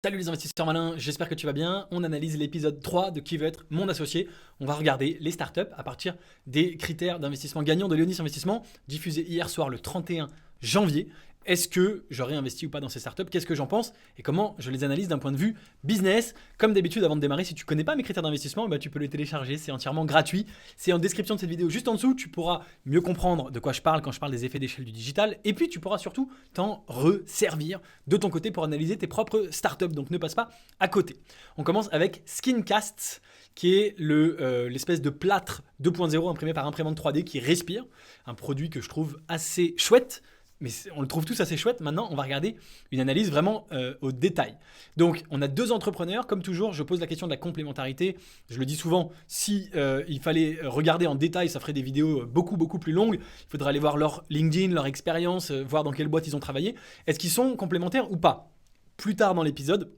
Salut les investisseurs malins, j'espère que tu vas bien. On analyse l'épisode 3 de Qui veut être mon associé. On va regarder les startups à partir des critères d'investissement gagnants de Léonis Investissement, diffusé hier soir le 31 janvier. Est-ce que j'aurais investi ou pas dans ces startups? Qu'est-ce que j'en pense? Et comment je les analyse d'un point de vue business? Comme d'habitude, avant de démarrer, si tu ne connais pas mes critères d'investissement, tu peux les télécharger, c'est entièrement gratuit. C'est en description de cette vidéo juste en dessous, tu pourras mieux comprendre de quoi je parle quand je parle des effets d'échelle du digital. Et puis tu pourras surtout t'en resservir de ton côté pour analyser tes propres startups. Donc ne passe pas à côté. On commence avec Skincast, qui est l'espèce de plâtre 2.0 imprimé par imprimante 3D qui respire. Un produit que je trouve assez chouette. Mais on le trouve tous assez chouette. Maintenant, on va regarder une analyse vraiment au détail. Donc, on a deux entrepreneurs. Comme toujours, je pose la question de la complémentarité. Je le dis souvent, si il fallait regarder en détail, ça ferait des vidéos beaucoup plus longues. Il faudrait aller voir leur LinkedIn, leur expérience, voir dans quelle boîte ils ont travaillé. Est-ce qu'ils sont complémentaires ou pas? Plus tard dans l'épisode,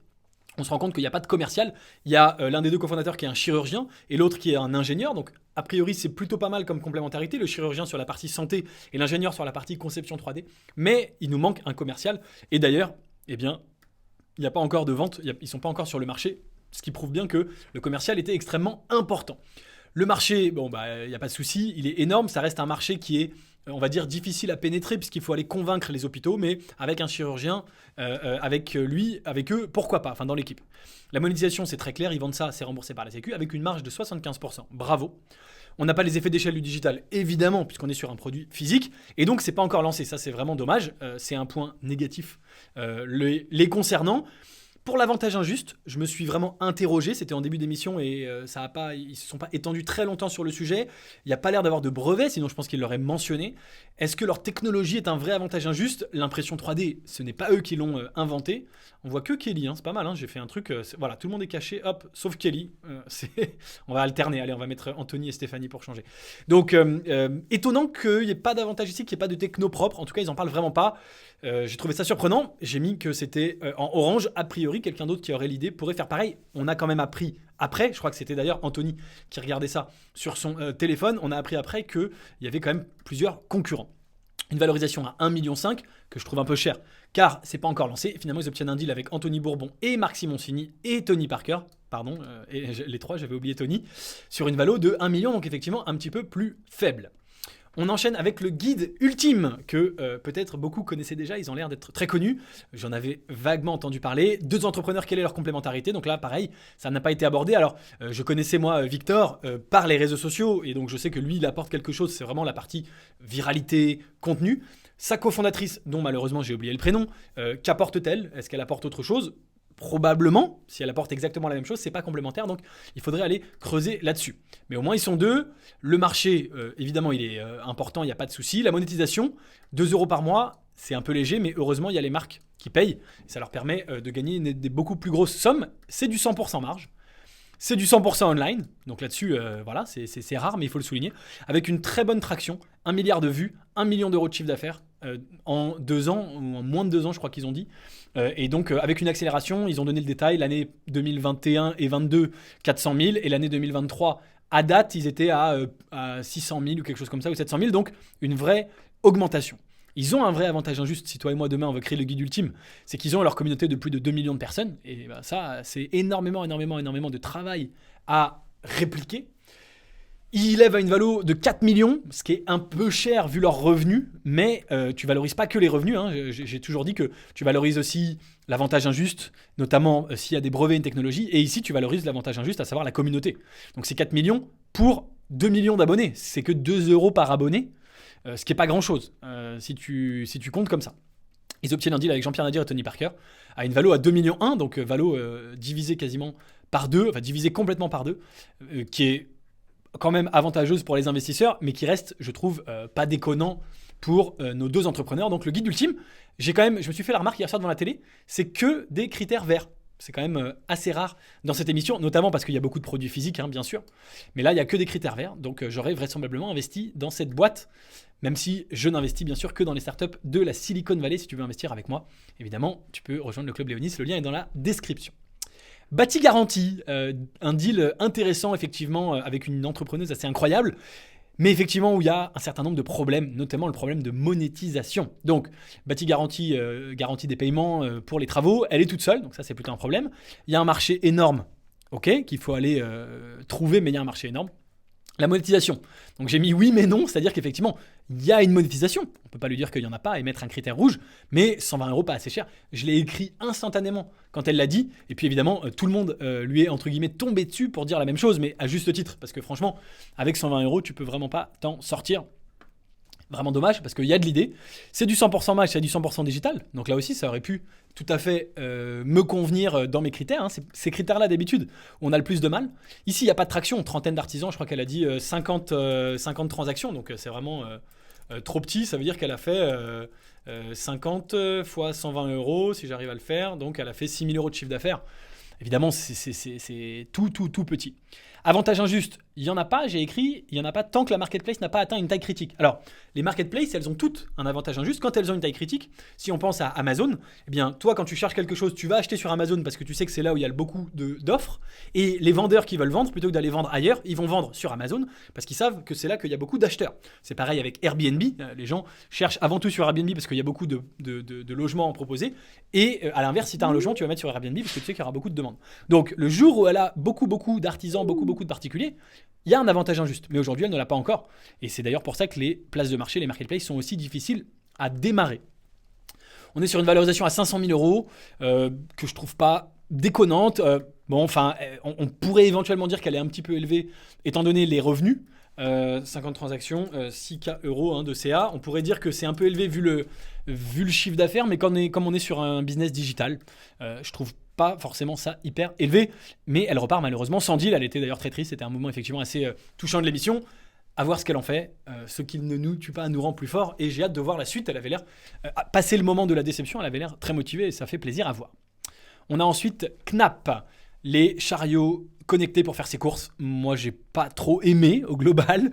on se rend compte qu'il n'y a pas de commercial. Il y a l'un des deux cofondateurs qui est un chirurgien et l'autre qui est un ingénieur. Donc, a priori, c'est plutôt pas mal comme complémentarité. Le chirurgien sur la partie santé et l'ingénieur sur la partie conception 3D. Mais il nous manque un commercial. Et d'ailleurs, il n'y a pas encore de vente. Ils ne sont pas encore sur le marché. Ce qui prouve bien que le commercial était extrêmement important. Le marché, il n'y a pas de souci. Il est énorme. Ça reste un marché qui est, on va dire, difficile à pénétrer puisqu'il faut aller convaincre les hôpitaux, mais avec un chirurgien, avec eux, pourquoi pas, dans l'équipe. La monétisation, c'est très clair, ils vendent ça, c'est remboursé par la Sécu, avec une marge de 75%. Bravo. On n'a pas les effets d'échelle du digital, évidemment, puisqu'on est sur un produit physique, et donc c'est pas encore lancé. Ça, c'est vraiment dommage. C'est un point négatif les concernant. Pour l'avantage injuste, je me suis vraiment interrogé, c'était en début d'émission et ils ne se sont pas étendus très longtemps sur le sujet. Il n'y a pas l'air d'avoir de brevet, sinon je pense qu'ils l'auraient mentionné. Est-ce que leur technologie est un vrai avantage injuste? L'impression 3D, ce n'est pas eux qui l'ont inventé. On voit que Kelly, c'est pas mal, j'ai fait un truc, voilà, tout le monde est caché, hop, sauf Kelly. On va alterner, allez, on va mettre Anthony et Stéphanie pour changer. Donc, étonnant qu'il n'y ait pas d'avantage ici, qu'il n'y ait pas de techno propre, en tout cas ils n'en parlent vraiment pas. J'ai trouvé ça surprenant, j'ai mis que c'était en orange, a priori quelqu'un d'autre qui aurait l'idée pourrait faire pareil. On a quand même appris après, je crois que c'était d'ailleurs Anthony qui regardait ça sur son téléphone, on a appris après qu'il y avait quand même plusieurs concurrents. Une valorisation à 1,5 million que je trouve un peu cher car c'est pas encore lancé. Finalement ils obtiennent un deal avec Anthony Bourbon et Marc Simoncini et Tony Parker, et les trois, j'avais oublié Tony, sur une valo de 1 million, donc effectivement un petit peu plus faible. On enchaîne avec le guide ultime que peut-être beaucoup connaissaient déjà, ils ont l'air d'être très connus. J'en avais vaguement entendu parler. Deux entrepreneurs, quelle est leur complémentarité? Donc là, pareil, ça n'a pas été abordé. Alors, je connaissais moi Victor par les réseaux sociaux et donc je sais que lui, il apporte quelque chose. C'est vraiment la partie viralité, contenu. Sa cofondatrice, dont malheureusement j'ai oublié le prénom, qu'apporte-t-elle? Est-ce qu'elle apporte autre chose? Probablement, si elle apporte exactement la même chose, c'est pas complémentaire, donc il faudrait aller creuser là-dessus. Mais au moins ils sont deux. Le marché, évidemment, il est important, il n'y a pas de souci. La monétisation, 2 € par mois, c'est un peu léger, mais heureusement, il y a les marques qui payent. Ça leur permet de gagner des beaucoup plus grosses sommes. C'est du 100% marge. C'est du 100% online, donc là-dessus, voilà, c'est rare, mais il faut le souligner. Avec une très bonne traction, 1 milliard de vues, 1 million d'euros de chiffre d'affaires en 2 ans, ou en moins de 2 ans, je crois qu'ils ont dit. Et donc, avec une accélération, ils ont donné le détail, l'année 2021 et 2022, 400 000, et l'année 2023, à date, ils étaient à 600 000 ou quelque chose comme ça, ou 700 000, donc une vraie augmentation. Ils ont un vrai avantage injuste, si toi et moi demain on veut créer le guide ultime, c'est qu'ils ont leur communauté de plus de 2 millions de personnes, et ça c'est énormément de travail à répliquer. Ils lèvent à une valo de 4 millions, ce qui est un peu cher vu leurs revenus, mais tu valorises pas que les revenus, j'ai toujours dit que tu valorises aussi l'avantage injuste, notamment s'il y a des brevets et une technologie, et ici tu valorises l'avantage injuste, à savoir la communauté. Donc c'est 4 millions pour 2 millions d'abonnés, c'est que 2 € par abonné, ce qui n'est pas grand-chose si tu comptes comme ça. Ils obtiennent un deal avec Jean-Pierre Nadir et Tony Parker à une valo à 2,1 millions, donc valo divisé quasiment par deux, enfin divisé complètement par deux, qui est quand même avantageuse pour les investisseurs, mais qui reste, je trouve, pas déconnant pour nos deux entrepreneurs. Donc le guide ultime, je me suis fait la remarque hier soir devant la télé, c'est que des critères verts. C'est quand même assez rare dans cette émission, notamment parce qu'il y a beaucoup de produits physiques, bien sûr. Mais là, il n'y a que des critères verts. Donc, j'aurais vraisemblablement investi dans cette boîte, même si je n'investis bien sûr que dans les startups de la Silicon Valley. Si tu veux investir avec moi, évidemment, tu peux rejoindre le club Léonis. Le lien est dans la description. Bâti Garantie, un deal intéressant, effectivement, avec une entrepreneuse assez incroyable. mais effectivement où il y a un certain nombre de problèmes, notamment le problème de monétisation. Donc, Bati garantie des paiements pour les travaux, elle est toute seule, donc ça c'est plutôt un problème. Il y a un marché énorme, ok, qu'il faut aller trouver, mais il y a un marché énorme. La monétisation. Donc j'ai mis oui mais non, c'est-à-dire qu'effectivement, il y a une monétisation. On ne peut pas lui dire qu'il n'y en a pas et mettre un critère rouge, mais 120 € pas assez cher. Je l'ai écrit instantanément quand elle l'a dit, et puis évidemment, tout le monde lui est entre guillemets tombé dessus pour dire la même chose, mais à juste titre, parce que franchement, avec 120 €, tu peux vraiment pas t'en sortir. Vraiment dommage parce qu'il y a de l'idée. C'est du 100% match, c'est du 100% digital. Donc là aussi, ça aurait pu tout à fait me convenir dans mes critères. Hein. Ces critères-là, d'habitude, on a le plus de mal. Ici, il n'y a pas de traction. Trentaine d'artisans, je crois qu'elle a dit 50 transactions. Donc c'est vraiment trop petit. Ça veut dire qu'elle a fait 50 fois 120 €, si j'arrive à le faire. Donc elle a fait 6 000 € de chiffre d'affaires. Évidemment, c'est tout petit. Avantage injuste, il n'y en a pas, j'ai écrit, il n'y en a pas tant que la marketplace n'a pas atteint une taille critique. Alors, les marketplaces, elles ont toutes un avantage injuste quand elles ont une taille critique. Si on pense à Amazon, eh bien, toi, quand tu cherches quelque chose, tu vas acheter sur Amazon parce que tu sais que c'est là où il y a beaucoup d'offres. Et les vendeurs qui veulent vendre, plutôt que d'aller vendre ailleurs, ils vont vendre sur Amazon parce qu'ils savent que c'est là qu'il y a beaucoup d'acheteurs. C'est pareil avec Airbnb. Les gens cherchent avant tout sur Airbnb parce qu'il y a beaucoup de logements à proposer. Et à l'inverse, si tu as un logement, tu vas mettre sur Airbnb parce que tu sais qu'il y aura beaucoup de demandes. Donc, le jour où elle a beaucoup d'artisans, beaucoup de particuliers, il y a un avantage injuste, mais aujourd'hui elle ne l'a pas encore. Et c'est d'ailleurs pour ça que les places de marché, les marketplaces sont aussi difficiles à démarrer. On est sur une valorisation à 500 000 € que je trouve pas déconnante. On pourrait éventuellement dire qu'elle est un petit peu élevée étant donné les revenus. 50 transactions, 6K € de CA. On pourrait dire que c'est un peu élevé vu le chiffre d'affaires, mais comme on est sur un business digital, je trouve pas forcément ça hyper élevé, mais elle repart malheureusement sans deal. Elle était d'ailleurs très triste, c'était un moment effectivement assez touchant de l'émission. À voir ce qu'elle en fait, ce qui ne nous tue pas nous rend plus fort, et j'ai hâte de voir la suite. Elle avait l'air, passé le moment de la déception, elle avait l'air très motivée et ça fait plaisir à voir. On a ensuite Knap, les chariots connectés pour faire ses courses. Moi j'ai pas trop aimé au global,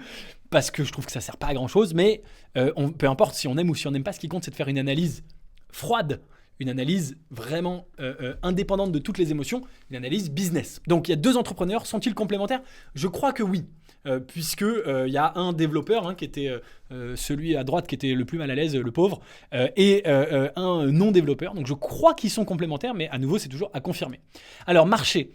parce que je trouve que ça sert pas à grand chose, mais peu importe si on aime ou si on n'aime pas, ce qui compte c'est de faire une analyse froide, une analyse vraiment indépendante de toutes les émotions, une analyse business. Donc il y a deux entrepreneurs, sont-ils complémentaires ? Je crois que oui, puisque il y a un développeur qui était celui à droite qui était le plus mal à l'aise, le pauvre, et un non-développeur. Donc je crois qu'ils sont complémentaires, mais à nouveau c'est toujours à confirmer. Alors marché.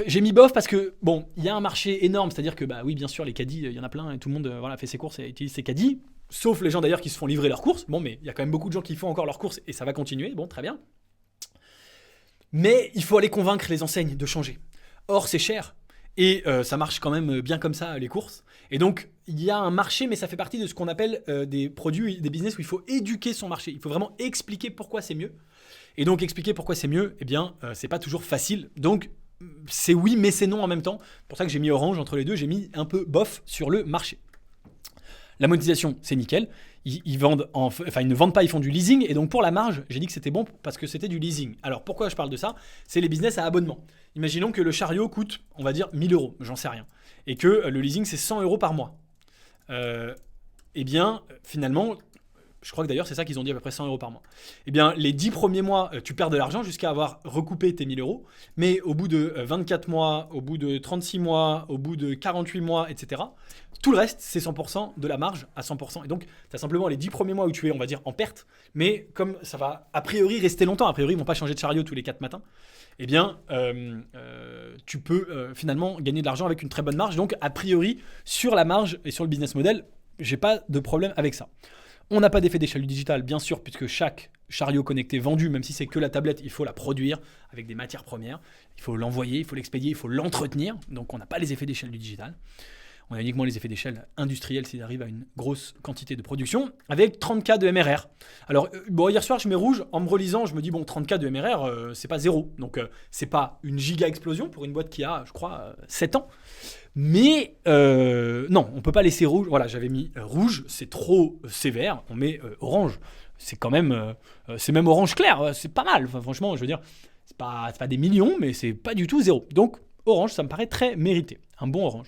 J'ai mis bof parce que, bon, il y a un marché énorme, c'est-à-dire que, bah oui, bien sûr, les caddies, il y en a plein et tout le monde fait ses courses et utilise ses caddies, sauf les gens d'ailleurs qui se font livrer leurs courses. Bon, mais il y a quand même beaucoup de gens qui font encore leurs courses et ça va continuer, bon, très bien. Mais il faut aller convaincre les enseignes de changer. Or, c'est cher et ça marche quand même bien comme ça, les courses. Et donc, il y a un marché, mais ça fait partie de ce qu'on appelle des produits, des business où il faut éduquer son marché. Il faut vraiment expliquer pourquoi c'est mieux. Et donc, expliquer pourquoi c'est mieux, eh bien, c'est pas toujours facile. Donc, c'est oui mais c'est non en même temps. C'est pour ça que j'ai mis orange entre les deux, j'ai mis un peu bof sur le marché. La monétisation, c'est nickel. Ils ne vendent pas, ils font du leasing. Et donc pour la marge, j'ai dit que c'était bon parce que c'était du leasing. Alors pourquoi je parle de ça ? C'est les business à abonnement. Imaginons que le chariot coûte, on va dire, 1 000 €, j'en sais rien. Et que le leasing, c'est 100 € par mois. Eh bien, finalement, je crois que d'ailleurs, c'est ça qu'ils ont dit, à peu près 100 € par mois. Eh bien, les 10 premiers mois, tu perds de l'argent jusqu'à avoir recoupé tes 1 000 €. Mais au bout de 24 mois, au bout de 36 mois, au bout de 48 mois, etc., tout le reste, c'est 100% de la marge à 100%. Et donc, tu as simplement les 10 premiers mois où tu es, on va dire, en perte. Mais comme ça va, a priori, rester longtemps, a priori, ils ne vont pas changer de chariot tous les 4 matins, eh bien, tu peux finalement gagner de l'argent avec une très bonne marge. Donc, a priori, sur la marge et sur le business model, j'ai pas de problème avec ça. On n'a pas d'effet d'échelle du digital, bien sûr, puisque chaque chariot connecté vendu, même si c'est que la tablette, il faut la produire avec des matières premières. Il faut l'envoyer, il faut l'expédier, il faut l'entretenir. Donc, on n'a pas les effets d'échelle du digital. On a uniquement les effets d'échelle industriels s'il arrive à une grosse quantité de production, avec 30K de MRR. Alors, hier soir, je mets rouge. En me relisant, je me dis, 30K de MRR, c'est pas zéro. Donc, c'est pas une giga explosion pour une boîte qui a, je crois, 7 ans. Mais non, on peut pas laisser rouge. Voilà, j'avais mis rouge, c'est trop sévère. On met orange. C'est quand même, c'est même orange clair. C'est pas mal. Enfin, franchement, je veux dire, c'est pas des millions, mais c'est pas du tout zéro. Donc orange, ça me paraît très mérité. Un bon orange.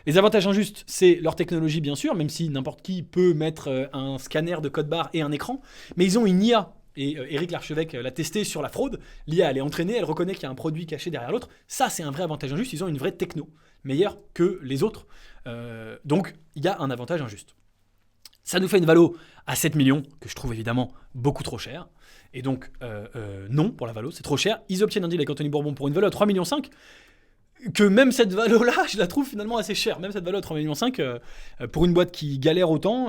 Les avantages injustes, c'est leur technologie bien sûr, même si n'importe qui peut mettre un scanner de code barre et un écran. Mais ils ont une IA Et Eric Larchevêque l'a testé sur la fraude. L'IA, elle est entraînée, elle reconnaît qu'il y a un produit caché derrière l'autre. Ça, c'est un vrai avantage injuste. Ils ont une vraie techno, meilleure que les autres. Donc, il y a un avantage injuste. Ça nous fait une valo à 7 millions, que je trouve évidemment beaucoup trop cher. Et donc, non, pour la valo, c'est trop cher. Ils obtiennent un deal avec Anthony Bourbon pour une valo à 3,5 millions. Que même cette valo-là, je la trouve finalement assez chère. Même cette valo à 3,5 millions, pour une boîte qui galère autant,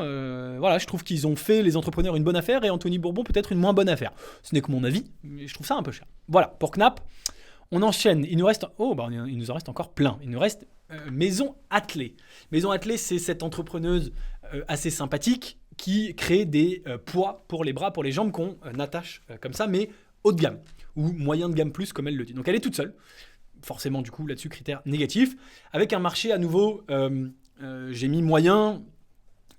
voilà, je trouve qu'ils ont fait, les entrepreneurs, une bonne affaire et Anthony Bourbon peut-être une moins bonne affaire. Ce n'est que mon avis, mais je trouve ça un peu cher. Voilà, pour Knap, on enchaîne. Il nous reste, il nous en reste encore plein. Il nous reste Maison Attelée. Maison Attelée, c'est cette entrepreneuse assez sympathique qui crée des poids pour les bras, pour les jambes qu'on attache comme ça, mais haut de gamme ou moyen de gamme plus, comme elle le dit. Donc elle est toute seule. Forcément, du coup, là-dessus, critère négatif. Avec un marché, à nouveau, j'ai mis moyen.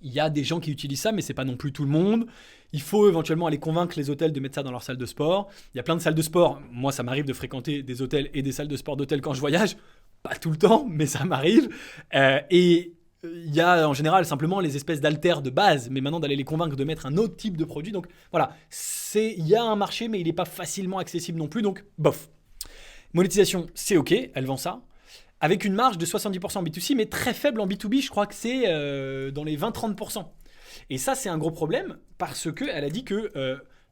Il y a des gens qui utilisent ça, mais c'est pas non plus tout le monde. Il faut éventuellement aller convaincre les hôtels de mettre ça dans leur salle de sport. Il y a plein de salles de sport. Moi, ça m'arrive de fréquenter des hôtels et des salles de sport d'hôtels quand je voyage. Pas tout le temps, mais ça m'arrive. Et il y a en général simplement les espèces d'haltères de base, mais maintenant d'aller les convaincre de mettre un autre type de produit. Donc voilà, il y a un marché, mais il n'est pas facilement accessible non plus. Donc bof. Monétisation, c'est OK, elle vend ça. Avec une marge de 70% en B2C, mais très faible en B2B, je crois que c'est dans les 20-30%. Et ça, c'est un gros problème parce qu'elle a dit que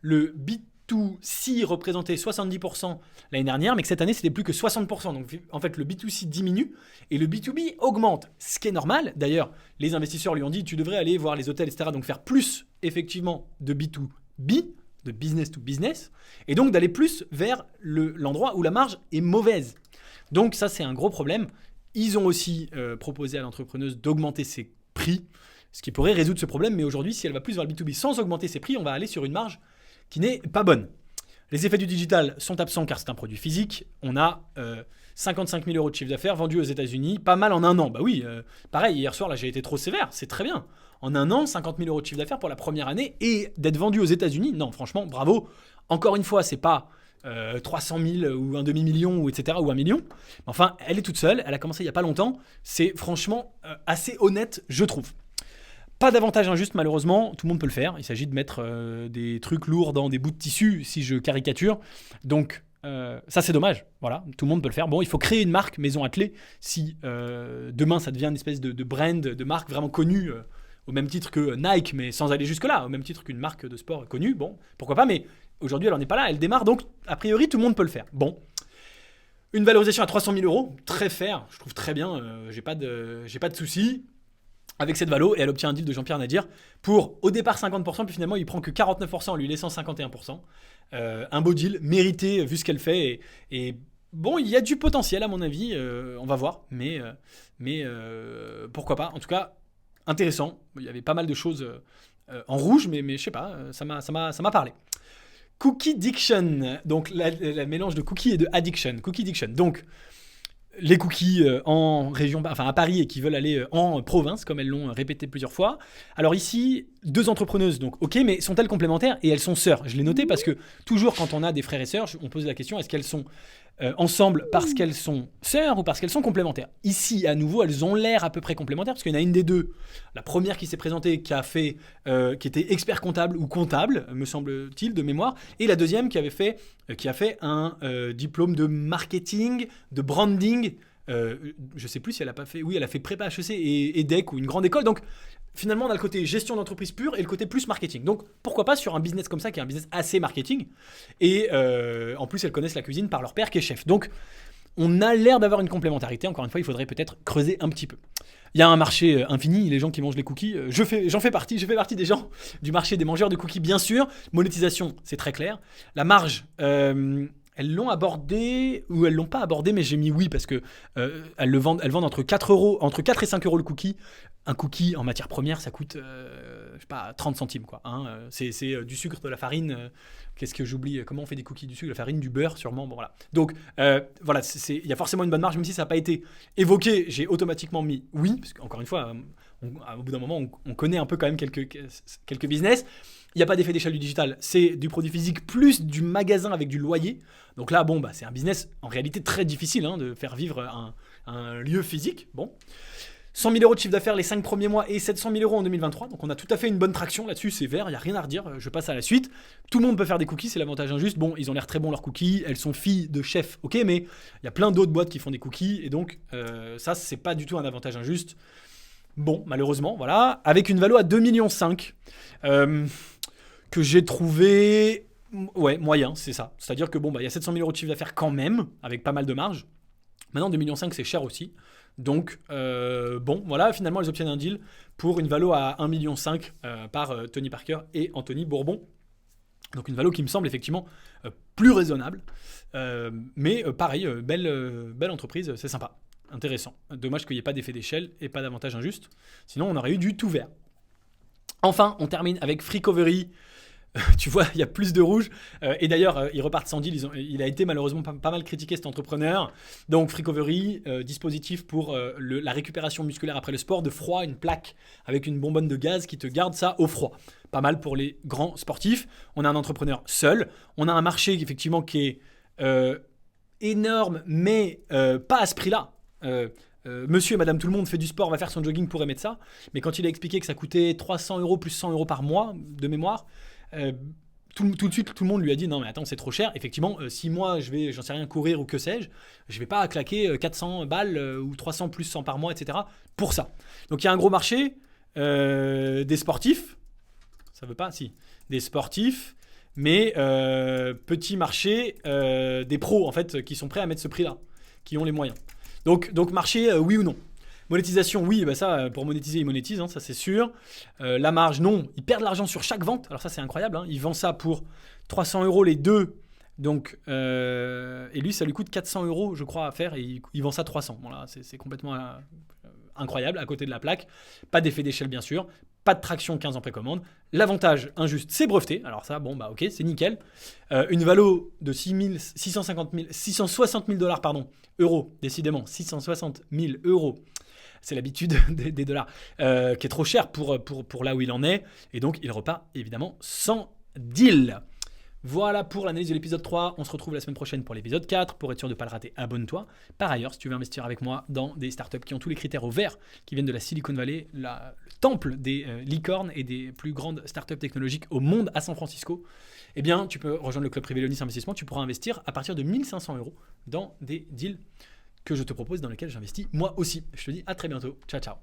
le B2C représentait 70% l'année dernière, mais que cette année, c'était plus que 60%. Donc en fait, le B2C diminue et le B2B augmente, ce qui est normal. D'ailleurs, les investisseurs lui ont dit, tu devrais aller voir les hôtels, etc. Donc faire plus, effectivement, de B2B, de business to business, et donc d'aller plus vers l'endroit où la marge est mauvaise. Donc ça, c'est un gros problème. Ils ont aussi proposé à l'entrepreneuse d'augmenter ses prix, ce qui pourrait résoudre ce problème, mais aujourd'hui, si elle va plus vers le B2B sans augmenter ses prix, on va aller sur une marge qui n'est pas bonne. Les effets du digital sont absents car c'est un produit physique. On a 55 000 euros de chiffre d'affaires vendus aux États-Unis, pas mal en un an. Bah oui, pareil, hier soir, là, j'ai été trop sévère, c'est très bien. En un an, 50 000 euros de chiffre d'affaires pour la première année et d'être vendu aux États-Unis. Non, franchement, bravo. Encore une fois, c'est pas 300 000 ou un demi-million, ou etc., ou 1 million. Enfin, elle est toute seule, elle a commencé il n'y a pas longtemps. C'est franchement assez honnête, je trouve. Pas d'avantage injuste, malheureusement, tout le monde peut le faire. Il s'agit de mettre des trucs lourds dans des bouts de tissu, si je caricature. Donc, ça, c'est dommage. Voilà, tout le monde peut le faire. Bon, il faut créer une marque Maison Attelée. Si demain, ça devient une espèce de brand, de marque vraiment connue, au même titre que Nike, mais sans aller jusque-là, au même titre qu'une marque de sport connue, bon, pourquoi pas, mais aujourd'hui, elle n'en est pas là, elle démarre, donc, a priori, tout le monde peut le faire. Bon. Une valorisation à 300 000 euros, très fair, je trouve très bien, j'ai pas de soucis avec cette valo, et elle obtient un deal de Jean-Pierre Nadir pour, au départ, 50%, puis finalement, il prend que 49% en lui laissant 51%. Un beau deal, mérité, vu ce qu'elle fait, et bon, il y a du potentiel, à mon avis, on va voir, mais pourquoi pas, en tout cas, intéressant. Il y avait pas mal de choses en rouge, mais je sais pas, ça m'a parlé. Cookie Diction, donc la mélange de cookie et de addiction. Cookie Diction, donc les cookies en région, enfin à Paris et qui veulent aller en province, comme elles l'ont répété plusieurs fois. Alors ici, deux entrepreneuses, donc ok, mais sont-elles complémentaires et elles sont sœurs? Je l'ai noté parce que toujours quand on a des frères et sœurs, on pose la question, est-ce qu'elles sont ensemble parce qu'elles sont sœurs ou parce qu'elles sont complémentaires? Ici, à nouveau, elles ont l'air à peu près complémentaires parce qu'il y en a une des deux, la première qui s'est présentée, qui était expert comptable ou comptable, me semble-t-il, de mémoire, et la deuxième qui a fait un diplôme de marketing, de branding. Je sais plus si elle a pas fait. Oui, elle a fait prépa HEC et EDEC ou une grande école. Donc finalement, on a le côté gestion d'entreprise pure et le côté plus marketing. Donc pourquoi pas sur un business comme ça qui est un business assez marketing. Et en plus, elles connaissent la cuisine par leur père qui est chef. Donc on a l'air d'avoir une complémentarité. Encore une fois, il faudrait peut-être creuser un petit peu. Il y a un marché infini, les gens qui mangent les cookies. Je fais partie des gens du marché des mangeurs de cookies, bien sûr. Monétisation, c'est très clair. La marge, elles l'ont abordé ou elles l'ont pas abordé, mais j'ai mis oui parce que elles vendent entre 4 et 5 euros le cookie. Un cookie en matière première, ça coûte, je sais pas, 30 centimes quoi. Hein. C'est du sucre, de la farine. Qu'est-ce que j'oublie? Comment on fait des cookies? Du sucre, de la farine, du beurre, sûrement. Bon voilà. Donc voilà, il y a forcément une bonne marge, même si ça n'a pas été évoqué. J'ai automatiquement mis oui, parce qu'encore une fois, au bout d'un moment, on connaît un peu quand même quelques business. Il n'y a pas d'effet d'échelle du digital, c'est du produit physique plus du magasin avec du loyer. Donc là, bon, c'est un business en réalité très difficile de faire vivre un lieu physique. Bon. 100 000 euros de chiffre d'affaires les 5 premiers mois et 700 000 euros en 2023. Donc on a tout à fait une bonne traction là-dessus, c'est vert, il n'y a rien à redire. Je passe à la suite. Tout le monde peut faire des cookies, c'est l'avantage injuste. Bon, ils ont l'air très bons leurs cookies, elles sont filles de chefs, ok, mais il y a plein d'autres boîtes qui font des cookies et donc ça, c'est pas du tout un avantage injuste. Bon, malheureusement, voilà. Avec une valo à 2,5 millions que j'ai trouvé moyen, c'est ça. C'est-à-dire que bon, il y a 700 000 euros de chiffre d'affaires quand même, avec pas mal de marge. Maintenant, 2,5 millions, c'est cher aussi. Donc, bon, voilà, finalement, elles obtiennent un deal pour une valo à 1,5 million par Tony Parker et Anthony Bourbon. Donc, une valo qui me semble effectivement plus raisonnable. Mais pareil, belle entreprise, c'est sympa, intéressant. Dommage qu'il n'y ait pas d'effet d'échelle et pas d'avantage injuste. Sinon, on aurait eu du tout vert. Enfin, on termine avec Freakovery. Tu vois, il y a plus de rouge. Et d'ailleurs, ils repartent sans deal. Il a été malheureusement pas mal critiqué, cet entrepreneur. Donc, Freakovery, dispositif pour la récupération musculaire après le sport, de froid, une plaque avec une bonbonne de gaz qui te garde ça au froid. Pas mal pour les grands sportifs. On a un entrepreneur seul. On a un marché effectivement qui est énorme, mais pas à ce prix-là. Monsieur et madame tout le monde fait du sport, va faire son jogging pour émettre ça. Mais quand il a expliqué que ça coûtait 300 euros plus 100 euros par mois de mémoire, tout de suite, tout le monde lui a dit non mais attends, c'est trop cher. Effectivement, si moi je vais, j'en sais rien, courir ou que sais-je, je vais pas claquer 400 balles ou 300 plus 100 par mois, etc. pour ça. Donc il y a un gros marché des sportifs, ça veut pas, si, des sportifs, mais petit marché des pros en fait qui sont prêts à mettre ce prix-là, qui ont les moyens. Donc marché, oui ou non. Monétisation, oui, bah ça, pour monétiser, ils monétisent, hein, ça c'est sûr. La marge, non, ils perdent de l'argent sur chaque vente. Alors ça, c'est incroyable, hein. Ils vendent ça pour 300 euros les deux. Donc, et lui, ça lui coûte 400 euros, je crois, à faire, et il vend ça 300. Voilà, c'est complètement incroyable, à côté de la plaque. Pas d'effet d'échelle, bien sûr. Pas de traction 15 en précommande. L'avantage injuste, c'est breveté. Alors ça, bon, bah ok, c'est nickel. Une valo de 660 000 dollars, euros, décidément, 660 000 euros. C'est l'habitude des dollars, qui est trop cher pour là où il en est. Et donc, il repart évidemment sans deal. Voilà pour l'analyse de l'épisode 3. On se retrouve la semaine prochaine pour l'épisode 4. Pour être sûr de ne pas le rater, abonne-toi. Par ailleurs, si tu veux investir avec moi dans des startups qui ont tous les critères au vert, qui viennent de la Silicon Valley, le temple des licornes et des plus grandes startups technologiques au monde à San Francisco, eh bien, tu peux rejoindre le club privé Léonis Investissement. Tu pourras investir à partir de 1 500 euros dans des deals que je te propose, dans lesquels j'investis moi aussi. Je te dis à très bientôt. Ciao, ciao.